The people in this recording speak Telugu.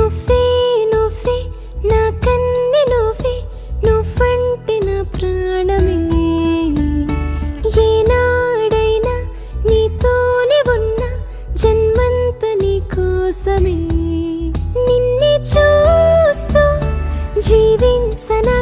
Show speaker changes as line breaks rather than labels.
నువ్వే నువ్వే నా కన్ని నువ్వే నువ్వంటే నా ప్రాణమే ఏనాడైనా నీతోనే ఉన్నా జన్మంత నీ కోసమే నిన్నే చూస్తూ జీవించనా